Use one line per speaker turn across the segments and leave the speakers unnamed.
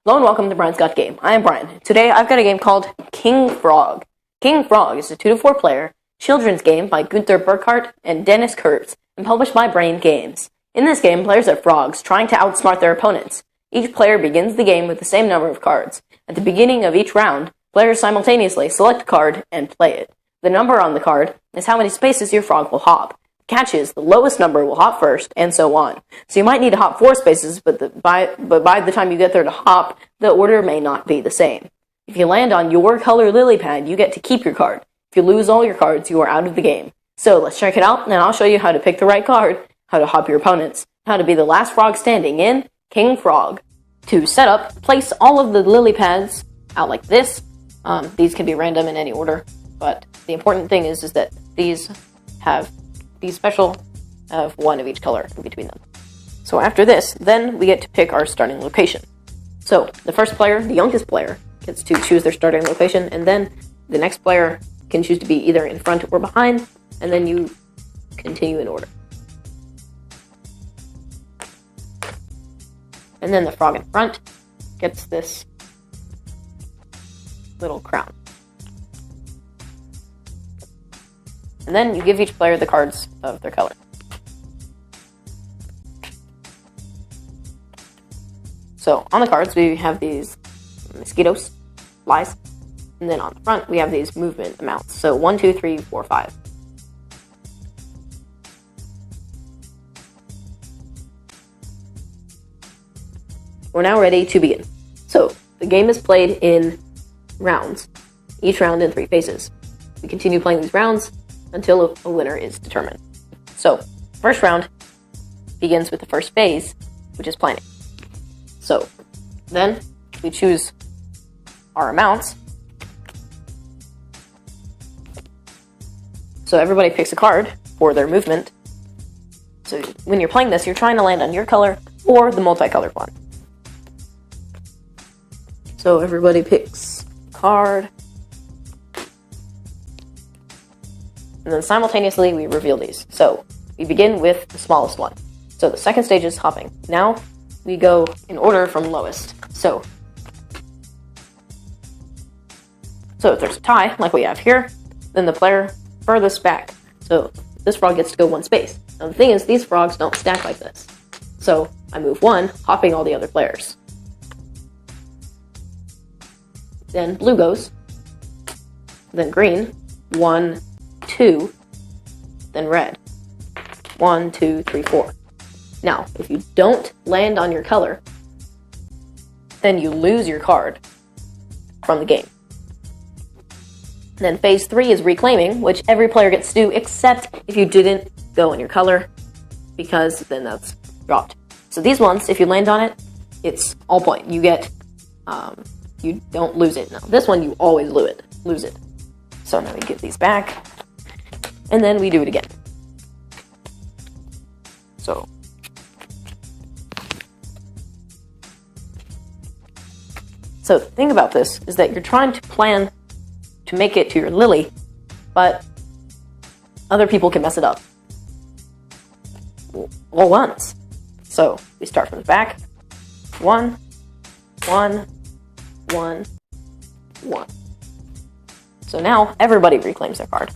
Hello and welcome to Brian's Got Game. I am Brian. Today I've got a game called King Frog. King Frog is a 2 to 4 player children's game by Gunther Burkhardt and Dennis Kurtz and published by Brain Games. In this game, players are frogs trying to outsmart their opponents. Each player begins the game with the same number of cards. At the beginning of each round, players simultaneously select a card and play it. The number on the card is how many spaces your frog will hop. The catch is the lowest number will hop first, and so on. So you might need to hop 4 spaces, but by the time you get there to hop, the order may not be the same. If you land on your color lily pad, you get to keep your card. If you lose all your cards, you are out of the game. So let's check it out, and I'll show you how to pick the right card, how to hop your opponents, how to be the last frog standing in King Frog. To set up, place all of the lily pads out like this. These can be random in any order, but the important thing is that these have these special of one of each color in between them. So after this, then we get to pick our starting location. So the first player, the youngest player, gets to choose their starting location, and then the next player can choose to be either in front or behind, and then you continue in order. And then the frog in front gets this little crown. And then you give each player the cards of their color. So on the cards, we have these mosquitoes, flies, and then on the front, we have these movement amounts. So 1, 2, 3, 4, 5. We're now ready to begin. So the game is played in rounds, each round in 3 phases. We continue playing these rounds until a winner is determined. So, first round begins with the first phase, which is planning. So, then we choose our amounts. So everybody picks a card for their movement. So when you're playing this, you're trying to land on your color or the multicolored one. So everybody picks a card. And then simultaneously, we reveal these. So we begin with the smallest one. So the second stage is hopping. Now we go in order from lowest. So if there's a tie, like we have here, then the player furthest back. So this frog gets to go 1 space. Now the thing is, these frogs don't stack like this. So I move 1, hopping all the other players. Then blue goes. Then green. 1, 2, then red. 1, 2, 3, 4. Now, if you don't land on your color, then you lose your card from the game. Then phase 3 is reclaiming, which every player gets to do, except if you didn't go on your color, because then that's dropped. So these ones, if you land on it, it's all point. You get, you don't lose it. Now, this one, you always lose it. So now we give these back. And then we do it again. So the thing about this is that you're trying to plan to make it to your lily, but other people can mess it up all once. So we start from the back. 1, 1, 1, 1. So now everybody reclaims their card.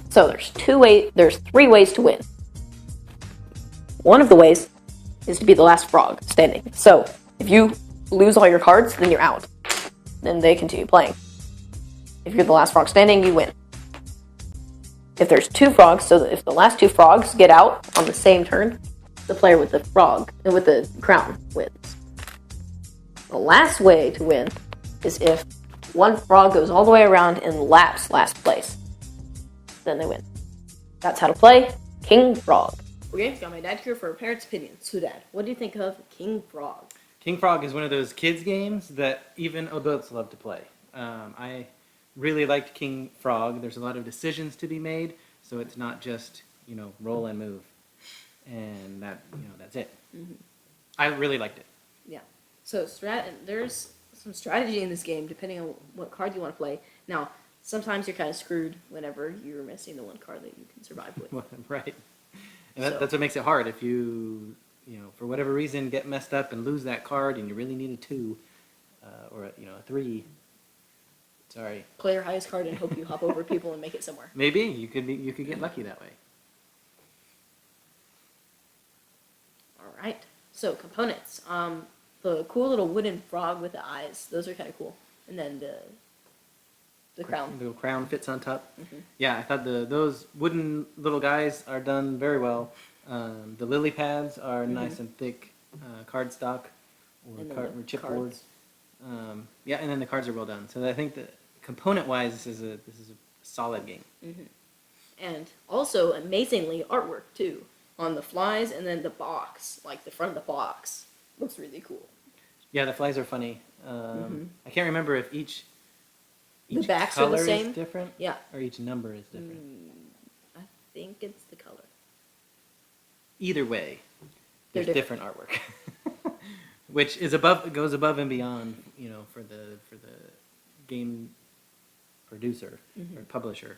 So there's 3 ways to win. One of the ways is to be the last frog standing. So if you lose all your cards, then you're out. Then they continue playing. If you're the last frog standing, you win. If there's 2 frogs, so if the last 2 frogs get out on the same turn, the player with the frog and with the crown wins. The last way to win is if 1 frog goes all the way around and laps last place. Then they win. That's how to play King Frog. Okay, got my dad here for a parent's opinion. So Dad, what do you think of King Frog?
King Frog is one of those kids games that even adults love to play. I really liked King Frog. There's a lot of decisions to be made, so it's not just, roll and move. And that's it. Mm-hmm. I really liked it.
Yeah. So there's some strategy in this game depending on what card you want to play. Now, sometimes you're kind of screwed whenever you're missing the 1 card that you can survive with.
Right. And that's what makes it hard. If you for whatever reason, get messed up and lose that card, and you really need a 2 or a 3. Sorry.
Play your highest card and hope you hop over people and make it somewhere.
Maybe you could get lucky that way.
All right. So components. The cool little wooden frog with the eyes. Those are kind of cool. And then the crown.
The little crown fits on top.
Mhm.
Yeah, I thought those wooden little guys are done very well. The lily pads are nice and thick cardstock or,
And then the
chipboard.
cards.
Yeah, and then the cards are well done. So I think that component-wise, this is a solid game.
And also, amazingly, artwork too on the flies, and then the box, like the front of the box, looks really cool.
Yeah, the flies are funny. I can't remember if each
The backs are the
color
same?
is different,
Yeah,
or each number is different.
I think it's the color.
Either way,
They're
there's different artwork, which goes above and beyond, for the game producer or publisher,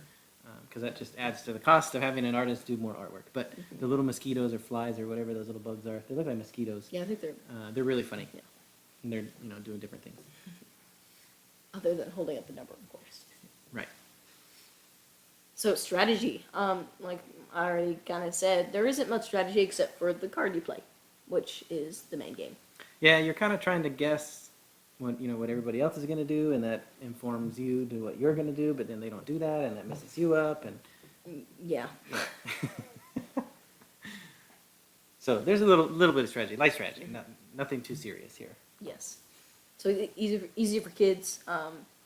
because that just adds to the cost of having an artist do more artwork. But the little mosquitoes or flies or whatever those little bugs are, they look like mosquitoes.
Yeah, I think
They're really funny.
Yeah.
And they're doing different things.
other than holding up the number, of course.
Right.
So strategy, like I already kind of said, there isn't much strategy except for the card you play, which is the main game.
Yeah, you're kind of trying to guess what everybody else is going to do, and that informs you to what you're going to do. But then they don't do that, and that messes you up. And
Yeah.
so there's a little bit of strategy, light strategy, nothing too serious here.
Yes. So easy for kids.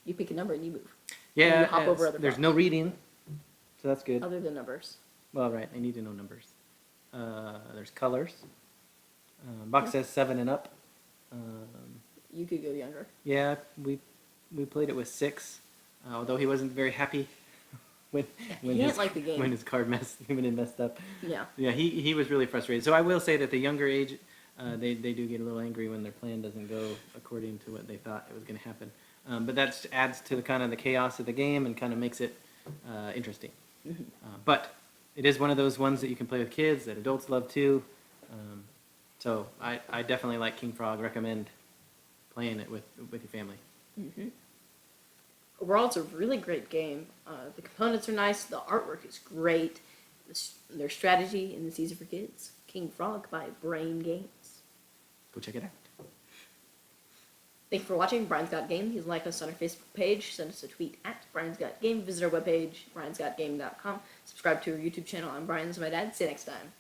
You pick a number and you move.
Yeah,
you hop over other
there's
blocks.
no reading, so that's good.
Other than numbers.
Well, right, I need to know numbers. There's colors. Box says 7 and up.
You could go younger.
Yeah, we played it with 6, although he wasn't very happy when
He didn't like the game.
when his card messed up.
Yeah.
Yeah, he was really frustrated. So I will say that the younger age, they do get a little angry when their plan doesn't go according to what they thought it was going to happen. But that adds to the kind of the chaos of the game and kind of makes it interesting. But it is one of those ones that you can play with kids that adults love too. So I definitely like King Frog. Recommend playing it with your family.
Overall, it's a really great game. The components are nice. The artwork is great. Their strategy, and it's easy for kids. King Frog by Brain Games.
Go check it out.
Thank you for watching Brian's Got Game. You can like us on our Facebook page. Send us a tweet at Brian's Got Game. Visit our webpage, briansgotgame.com. Subscribe to our YouTube channel. I'm Brian. This is my dad. See you next time.